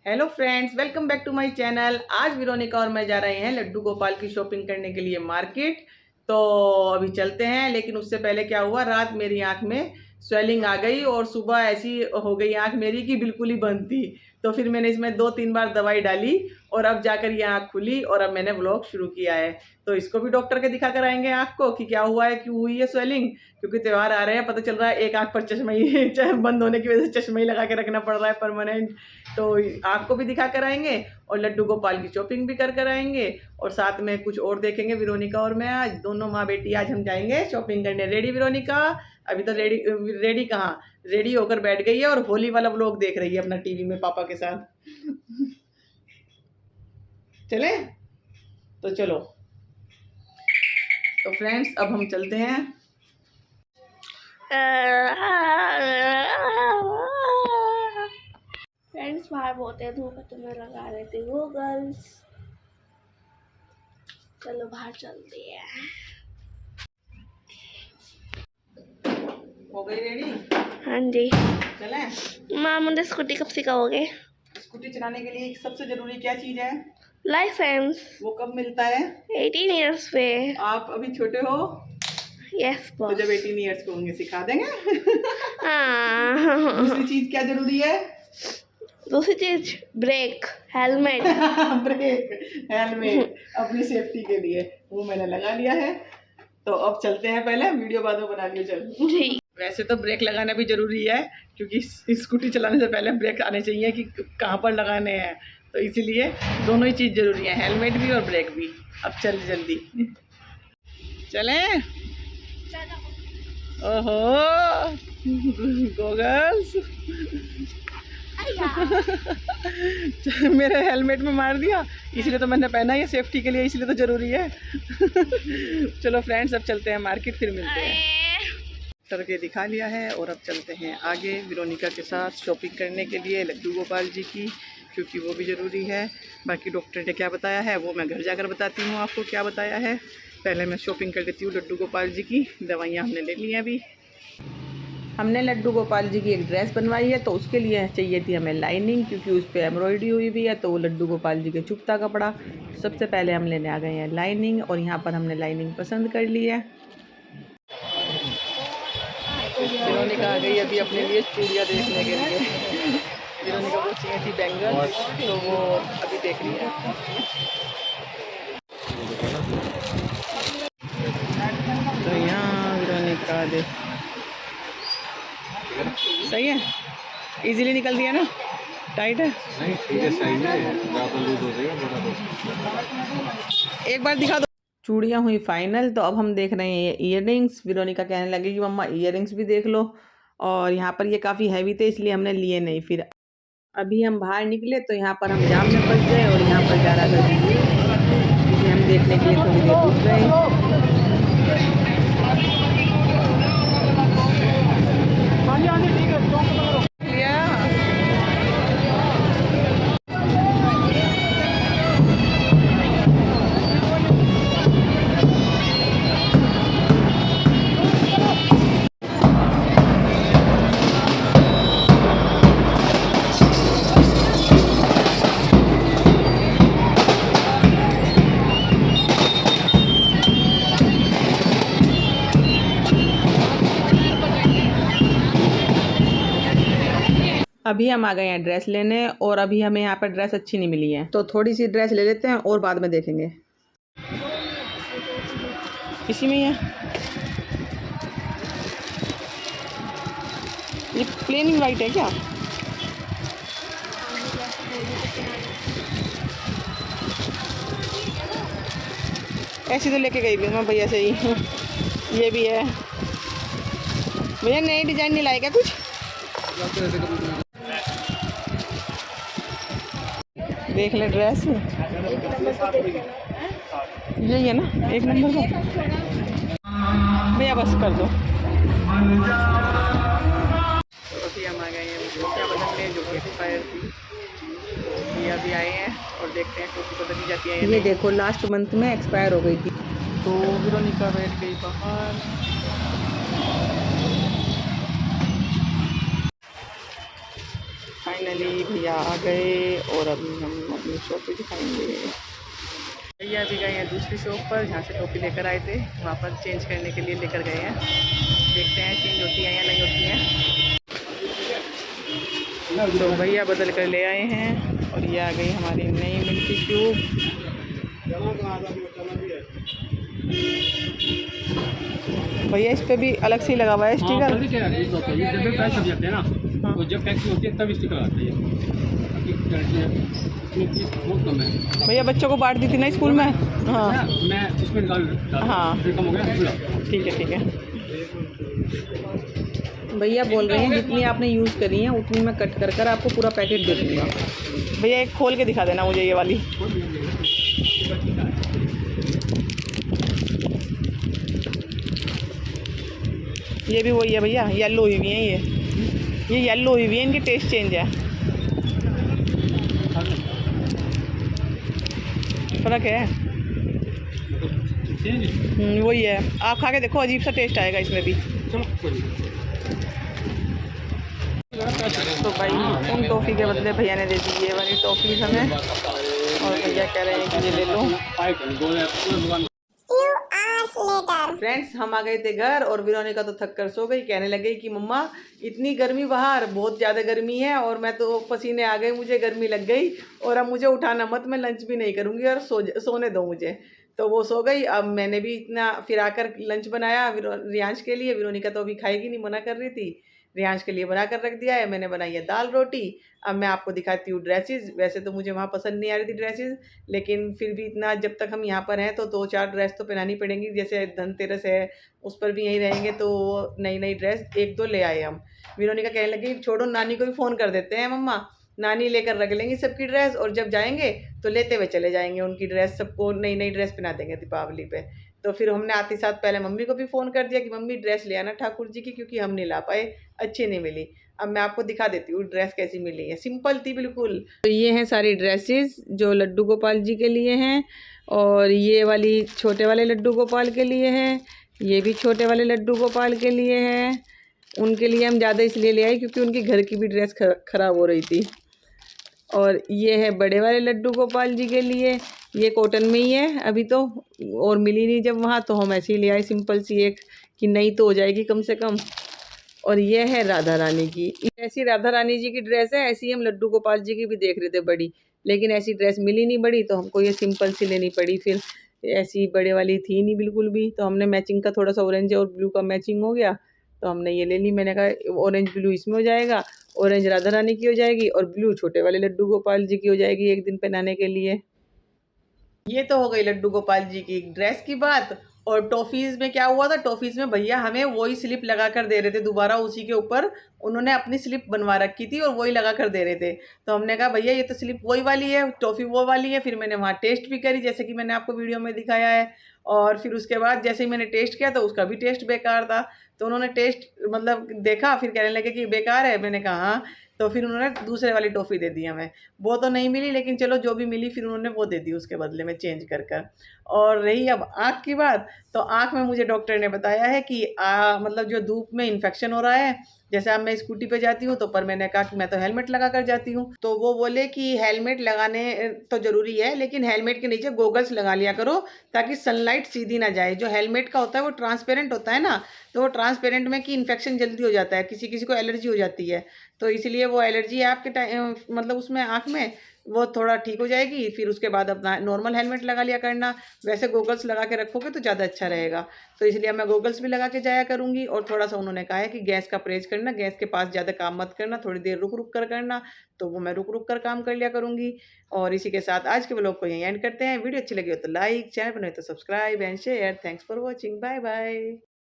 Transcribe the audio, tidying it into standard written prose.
Hello friends, welcome back to my channel. आज Veronica और मैं जा रहे हैं लड्डू गोपाल की शॉपिंग करने के लिए मार्केट। तो अभी चलते हैं, लेकिन उससे पहले क्या हुआ, रात मेरी आंख में स्वेलिंग आ गई और सुबह ऐसी हो गई आंख मेरी कि बिल्कुल ही बंद थी। तो फिर मैंने इसमें 2-3 बार दवाई डाली और अब जाकर ये आंख खुली और अब मैंने व्लॉग शुरू किया है। तो इसको भी डॉक्टर के दिखा कर आएंगे आंख को कि क्या हुआ है, क्यों हुई है स्वेलिंग। क्योंकि त्यौहार आ रहे हैं, पता चल रहा है एक आंख पर चश्मा ही बंद होने की वजह से चश्मा ही लगा के रखना पड़ रहा है परमानेंट। तो आपको भी दिखा कर आएंगे और लड्डू गोपाल की शॉपिंग भी कर आएंगे और साथ में कुछ और देखेंगे। वेरोनिका और मैं आज दोनों माँ बेटी आज हम जाएंगे शॉपिंग करने। Ready Veronica? अभी तो रेडी रेडी कहाँ, रेडी होकर बैठ गई है और होली वाला व्लॉग देख रही है अपना टीवी में पापा के साथ। चले तो चलो। तो फ्रेंड्स अब हम चलते हैं। फ्रेंड्स बाहर बहुत है धूप, तो मैं लगा रहे थे गूगल्स। चलो बाहर चलते हैं। हो गई रेडी? हाँ जी। चलें? माँ मुझे स्कूटी कब सिखाओगे? स्कूटी चलाने के लिए सबसे जरूरी क्या चीज है? लाइसेंस। वो कब मिलता है? 18 इयर्स पे। आप अभी छोटे हो। यस तो बॉस। जब 18 इयर्स को होंगे सिखा देंगे। हाँ। दूसरी चीज क्या जरूरी है? दूसरी चीज ब्रेक, हेलमेट। ब्रेक, हेलमेट अपनी सेफ्टी के लिए वो मैंने लगा लिया है। तो अब चलते हैं, पहले वीडियो बाद में बना लियो। चल ठीक। वैसे तो ब्रेक लगाना भी जरूरी है, क्योंकि स्कूटी चलाने से पहले ब्रेक आने चाहिए कि कहाँ पर लगाने हैं। तो इसीलिए दोनों ही चीज़ जरूरी है, हेलमेट भी और ब्रेक भी। अब चल जल्दी चलें। ओहो गोगल्स मेरे हेलमेट में मार दिया, इसलिए तो मैंने पहना है सेफ्टी के लिए, इसलिए तो जरूरी है। चलो फ्रेंड्स अब चलते हैं मार्केट, फिर मिलते हैं। डॉक्टर के दिखा लिया है और अब चलते हैं आगे वेरोनिका के साथ शॉपिंग करने के लिए लड्डू गोपाल जी की, क्योंकि वो भी ज़रूरी है। बाकी डॉक्टर ने क्या बताया है वो मैं घर जाकर बताती हूँ आपको क्या बताया है। पहले मैं शॉपिंग कर लेती हूँ लड्डू गोपाल जी की। दवाइयाँ हमने ले ली हैं अभी। हमने लड्डू गोपाल जी की एक ड्रेस बनवाई है, तो उसके लिए चाहिए थी हमें लाइनिंग, क्योंकि उस पर एम्ब्रॉयडरी हुई भी है, तो वो लड्डू गोपाल जी के चुभता कपड़ा। सबसे पहले हम लेने आ गए हैं लाइनिंग, और यहाँ पर हमने लाइनिंग पसंद कर ली है। वेरोनिका आ गई अभी अपने लिए चूड़ियाँ देखने के लिए। वेरोनिका को चाहिए थी बैंगल, तो वो अभी देख रही है। तो यहाँ वेरोनिका देख, सही है, इजीली निकल दिया ना, टाइट है नहीं, ठीक है, सही है, ज़्यादा लूज हो जाएगा, बड़ा तो एक बार दिखा दो। चूड़ियाँ हुई फाइनल, तो अब हम देख रहे हैं इयररिंग्स। वेरोनिका कहने लगी कि मम्मा इयररिंग्स भी देख लो, और यहाँ पर ये काफ़ी हैवी थे इसलिए हमने लिए नहीं। फिर अभी हम बाहर निकले तो यहाँ पर हम जाम में फंस गए, और यहाँ पर जा रहा था जिसे हम देखने के लिए थोड़ी देर रुक गए। अभी हम आ गए हैं ड्रेस लेने, और अभी हमें यहाँ पर ड्रेस अच्छी नहीं मिली है, तो थोड़ी सी ड्रेस ले लेते हैं और बाद में देखेंगे। इसी में ही है ये, प्लेन वाइट है क्या? ऐसी तो लेके गई भी मैं भैया से ही। ये भी है भैया, नई डिजाइन नहीं लाएगा कुछ? देख ले ड्रेस, यही है ना एक नंबर का भैया, बस कर दो। तो अभी हम आ गए हैं क्या बदलने, जो कि एक्सपायर थी। ये अभी आए हैं और देखते हैं टोपी बदली जाती है। ये देखो लास्ट मंथ में एक्सपायर हो गई थी। तो वेरोनिका बैठ गई बाहर। फाइनली भैया भैया आ गए और अभी हम अपनी शॉप पे दिखाएंगे। भैया अभी गए हैं दूसरी शॉप पर जहाँ से टोपी लेकर आए थे, वहाँ पर चेंज करने के लिए लेकर गए हैं। देखते हैं चेंज होती है या नहीं होती है। तो भैया बदल कर ले आए हैं और ये आ गई हमारी नई मिल्की क्यूब। भैया इस पे भी अलग से ही लगा हुआ है स्टिकर। हाँ। तो जब पैकिंग होती है तब स्टिकर आता है। बहुत कम है। भैया बच्चों को बांट दी थी ना स्कूल में। हाँ मैं इसमें निकाल। हाँ कम हो गया। ठीक है ठीक है। भैया बोल रहे हैं जितनी आपने यूज़ करी है उतनी मैं कट कर कर आपको पूरा पैकेट दे दूँगा। भैया एक खोल के दिखा देना मुझे ये वाली। ये भी वही है भैया, येलो हुई हुई है ये येलो हुई हुई है, इनकी टेस्ट चेंज है। फ़र्क है। वही है, आप खा के देखो अजीब सा टेस्ट आएगा इसमें भी। तो भाई उन टॉफ़ी के बदले भैया ने दे दी ये वाली टॉफ़ी हमें और भैया कह रहे हैं कि ये ले लो। फ्रेंड्स हम आ गए थे घर और विरोनिका तो थक कर सो गई। कहने लगी कि मम्मा इतनी गर्मी बाहर, बहुत ज़्यादा गर्मी है और मैं तो पसीने आ गए, मुझे गर्मी लग गई और अब मुझे उठाना मत, मैं लंच भी नहीं करूँगी और सोने दो मुझे। तो वो सो गई। अब मैंने भी इतना फिर आकर लंच बनाया रियांश के लिए। विरोनिका तो अभी खाएगी नहीं, मना कर रही थी। रियांश के लिए बना कर रख दिया है। मैंने बनाई है दाल रोटी। अब मैं आपको दिखाती हूँ ड्रेसेस। वैसे तो मुझे वहाँ पसंद नहीं आ रही थी ड्रेसेस, लेकिन फिर भी इतना जब तक हम यहाँ पर हैं तो 2-4 ड्रेस तो पहनानी पड़ेंगी। जैसे धनतेरस है उस पर भी यहीं रहेंगे तो नई नई ड्रेस 1-2 ले आए हम। विरोनिका कहने लगी छोड़ो नानी को भी फ़ोन कर देते हैं मम्मा, नानी लेकर रख लेंगी सबकी ड्रेस और जब जाएंगे तो लेते हुए चले जाएंगे उनकी ड्रेस, सबको नई नई ड्रेस पहना देंगे दीपावली पे। तो फिर हमने आते साथ पहले मम्मी को भी फ़ोन कर दिया कि मम्मी ड्रेस ले आना ठाकुर जी की, क्योंकि हम नहीं ला पाए, अच्छी नहीं मिली। अब मैं आपको दिखा देती हूँ ड्रेस कैसी मिली है, सिंपल थी बिल्कुल। तो ये हैं सारी ड्रेसेस जो लड्डू गोपाल जी के लिए हैं और ये वाली छोटे वाले लड्डू गोपाल के लिए है, ये भी छोटे वाले लड्डू गोपाल के लिए है। उनके लिए हम ज़्यादा इसलिए ले आए क्योंकि उनकी घर की भी ड्रेस ख़राब हो रही थी। और ये है बड़े वाले लड्डू गोपाल जी के लिए, ये कॉटन में ही है अभी तो, और मिली नहीं जब वहाँ तो हम ऐसे ही ले आए सिंपल सी एक कि नई तो हो जाएगी कम से कम। और ये है राधा रानी की, ऐसी राधा रानी जी की ड्रेस है, ऐसी हम लड्डू गोपाल जी की भी देख रहे थे बड़ी, लेकिन ऐसी ड्रेस मिली नहीं बड़ी तो हमको ये सिंपल सी लेनी पड़ी। फिर ऐसी बड़े वाली थी नहीं बिल्कुल भी, तो हमने मैचिंग का थोड़ा सा ऑरेंज और ब्लू का मैचिंग हो गया तो हमने ये ले ली। मैंने कहा ऑरेंज ब्लू इसमें हो जाएगा, ऑरेंज राधा रानी की हो जाएगी और ब्लू छोटे वाले लड्डू गोपाल जी की हो जाएगी एक दिन पहनाने के लिए। ये तो हो गई लड्डू गोपाल जी की ड्रेस की बात। और टॉफ़ीज़ में क्या हुआ था, टॉफ़ीज़ में भैया हमें वही स्लिप लगा कर दे रहे थे दोबारा, उसी के ऊपर उन्होंने अपनी स्लिप बनवा रखी थी और वही लगा कर दे रहे थे। तो हमने कहा भैया ये तो स्लिप वही वाली है, टॉफ़ी वो वाली है। फिर मैंने वहाँ टेस्ट भी करी जैसे कि मैंने आपको वीडियो में दिखाया है, और फिर उसके बाद जैसे ही मैंने टेस्ट किया तो उसका भी टेस्ट बेकार था। तो उन्होंने टेस्ट मतलब देखा, फिर कहने लगे कि बेकार है। मैंने कहा हाँ। तो फिर उन्होंने दूसरे वाली टॉफ़ी दे दी हमें। वो तो नहीं मिली, लेकिन चलो जो भी मिली फिर उन्होंने वो दे दी उसके बदले में चेंज कर कर। और रही अब आँख की बात, तो आँख में मुझे डॉक्टर ने बताया है कि मतलब जो धूप में इन्फेक्शन हो रहा है। जैसे अब मैं स्कूटी पे जाती हूँ तो पर मैंने कहा कि मैं तो हेलमेट लगा कर जाती हूँ, तो वो बोले कि हेलमेट लगाने तो ज़रूरी है लेकिन हेलमेट के नीचे गोगल्स लगा लिया करो ताकि सनलाइट सीधी ना जाए। जो हेलमेट का होता है वो ट्रांसपेरेंट होता है ना, तो वो ट्रांसपेरेंट में कि इन्फेक्शन जल्दी हो जाता है, किसी किसी को एलर्जी हो जाती है। तो इसलिए वो एलर्जी है आपके टाइम मतलब उसमें आँख में, वो थोड़ा ठीक हो जाएगी। फिर उसके बाद अपना नॉर्मल हेलमेट लगा लिया करना, वैसे गोगल्स लगा के रखोगे तो ज़्यादा अच्छा रहेगा। तो इसलिए मैं गोगल्स भी लगा के जाया करूँगी। और थोड़ा सा उन्होंने कहा है कि गैस का परहेज़ करना, गैस के पास ज़्यादा काम मत करना, थोड़ी देर रुक रुक कर करना, तो वो मैं रुक रुक कर काम कर लिया करूँगी। और इसी के साथ आज के व्लॉग को यहीं एंड करते हैं। वीडियो अच्छी लगी हो तो लाइक, चैनल पर नहीं तो subscribe and share. Thanks for watching, bye bye.